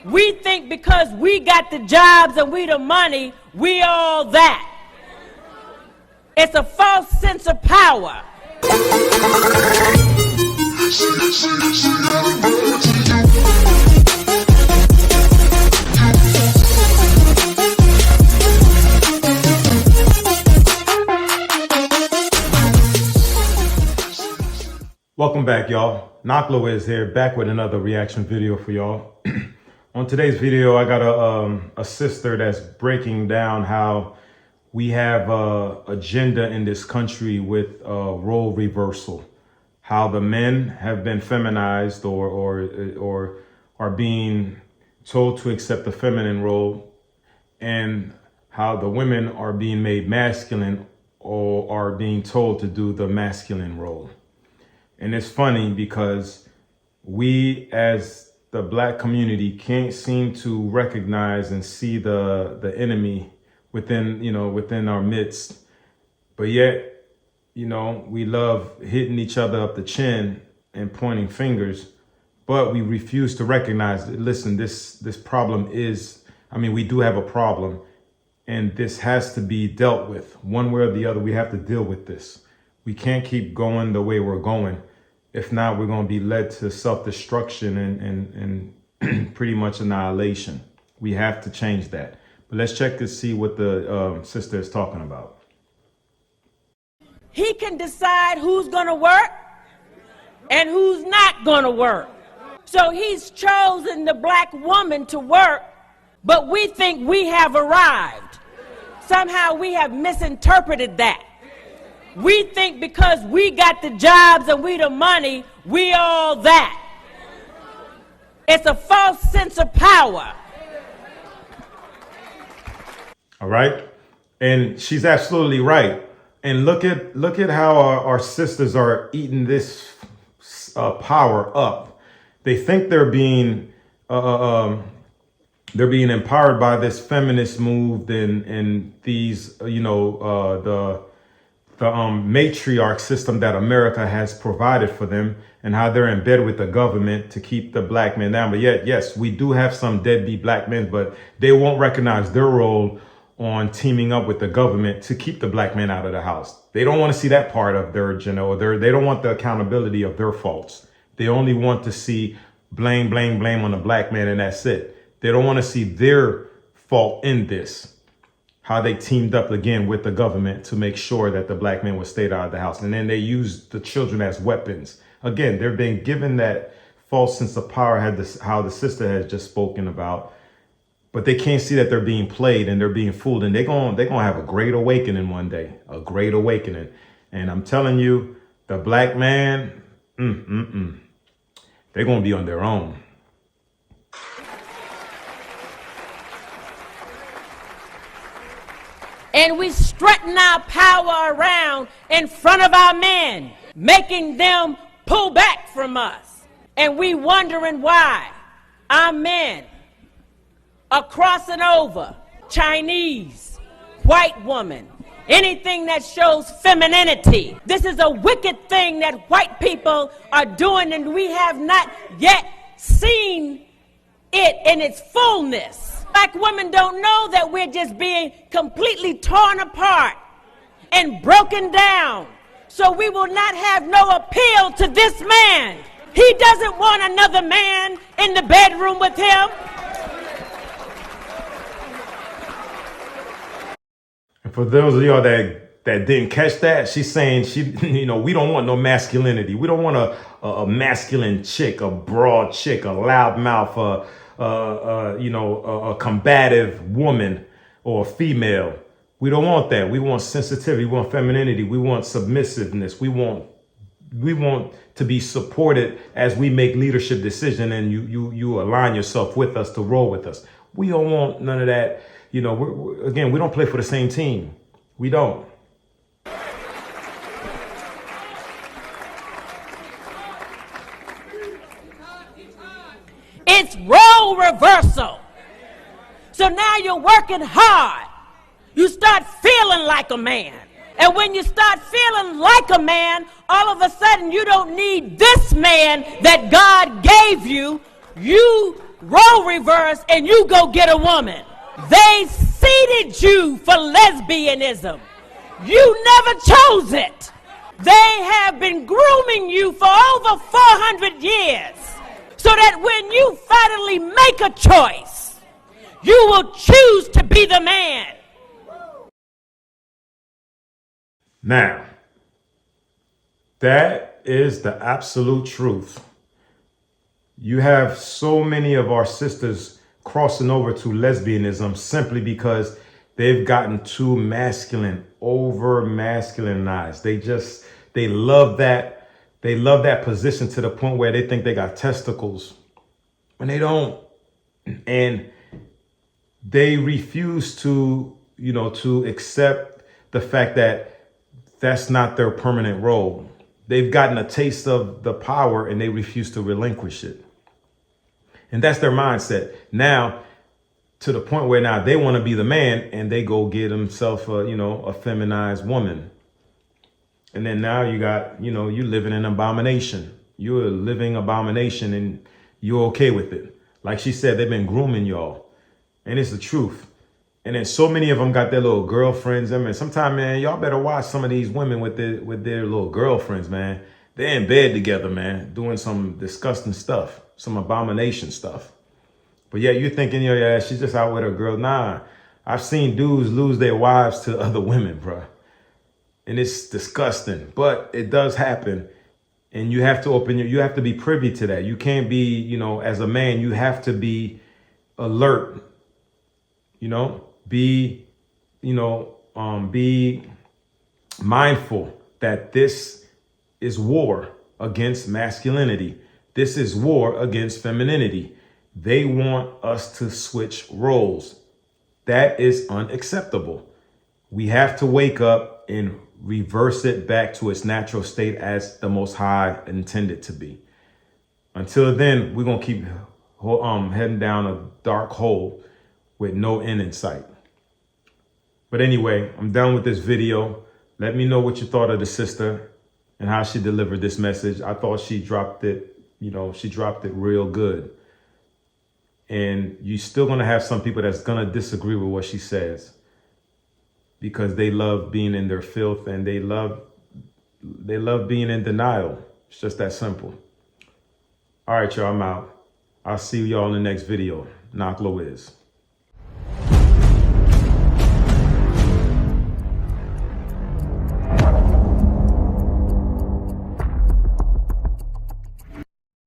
We think because we got the jobs and we the money, we all that. It's a false sense of power. Welcome back, y'all. Naklo is here, back with another reaction video for y'all. On today's video, I got a sister that's breaking down how we have a agenda in this country with role reversal, how the men have been feminized or are being told to accept the feminine role, and how the women are being made masculine or are being told to do the masculine role. And it's funny because we as the Black community can't seem to recognize and see the enemy within our midst. But yet, we love hitting each other up the chin and pointing fingers, but we refuse to recognize that, listen, this problem is, we do have a problem, and this has to be dealt with. One way or the other, we have to deal with this. We can't keep going the way we're going. If not, we're going to be led to self-destruction and pretty much annihilation. We have to change that. But let's check to see what the sister is talking about. He can decide who's going to work and who's not going to work. So he's chosen the Black woman to work, but we think we have arrived. Somehow we have misinterpreted that. We think because we got the jobs and we the money, we all that. It's a false sense of power. All right. And she's absolutely right. And look at how our sisters are eating this power up. They think they're being empowered by this feminist move and these, the matriarch system that America has provided for them, and how they're in bed with the government to keep the Black men down. But yet, yes, we do have some deadbeat Black men, but they won't recognize their role on teaming up with the government to keep the Black men out of the house. They don't want to see that part of their agenda, or they don't want the accountability of their faults. They only want to see blame on the Black man, and that's it. They don't want to see their fault in this. How they teamed up again with the government to make sure that the Black men would stay out of the house. And then they used the children as weapons. Again, they're being given that false sense of power, how the sister has just spoken about. But they can't see that they're being played and they're being fooled. And they're gonna have a great awakening one day, a great awakening. And I'm telling you, the Black man, they're gonna be on their own. And we strutting our power around in front of our men, making them pull back from us. And we wondering why our men are crossing over Chinese, white woman, anything that shows femininity. This is a wicked thing that white people are doing, and we have not yet seen it in its fullness. Black women don't know that we're just being completely torn apart and broken down. So we will not have no appeal to this man. He doesn't want another man in the bedroom with him. And for those of y'all that didn't catch that, she's saying we don't want no masculinity. We don't want a masculine chick, a broad chick, a loudmouth, a combative woman or a female. We don't want that. We want sensitivity. We want femininity. We want submissiveness. We want to be supported as we make leadership decisions, and you align yourself with us to roll with us. We don't want none of that. We don't play for the same team. We don't. It's role reversal. So now you're working hard. You start feeling like a man. And when you start feeling like a man, all of a sudden you don't need this man that God gave you. You role reverse and you go get a woman. They seeded you for lesbianism. You never chose it. They have been grooming you for over 400 years so that when you finally make a choice, you will choose to be the man. Now, that is the absolute truth. You have so many of our sisters crossing over to lesbianism simply because they've gotten too masculine, over masculinized. They love that. They love that position to the point where they think they got testicles when they don't. And they refuse to, to accept the fact that that's not their permanent role. They've gotten a taste of the power and they refuse to relinquish it. And that's their mindset. Now, to the point where now they want to be the man and they go get themselves a feminized woman. And then now you got, you living in abomination. You're a living abomination and you're okay with it. Like she said, they've been grooming y'all. And it's the truth. And then so many of them got their little girlfriends. I mean, sometimes, man, y'all better watch some of these women with their little girlfriends, man. They're in bed together, man, doing some disgusting stuff, some abomination stuff. But yeah, you're thinking, yeah, she's just out with her girl. Nah, I've seen dudes lose their wives to other women, bro. And it's disgusting, but it does happen. And you have to you have to be privy to that. You can't be, as a man, you have to be alert, be mindful that this is war against masculinity. This is war against femininity. They want us to switch roles. That is unacceptable. We have to wake up and reverse it back to its natural state as the Most High intended to be. Until then, we're going to keep heading down a dark hole with no end in sight. But anyway, I'm done with this video. Let me know what you thought of the sister and how she delivered this message. I thought she dropped it, she dropped it real good. And you're still going to have some people that's going to disagree with what she says because they love being in their filth and they love being in denial. It's just that simple. All right, y'all, I'm out. I'll see y'all in the next video. Naklo is.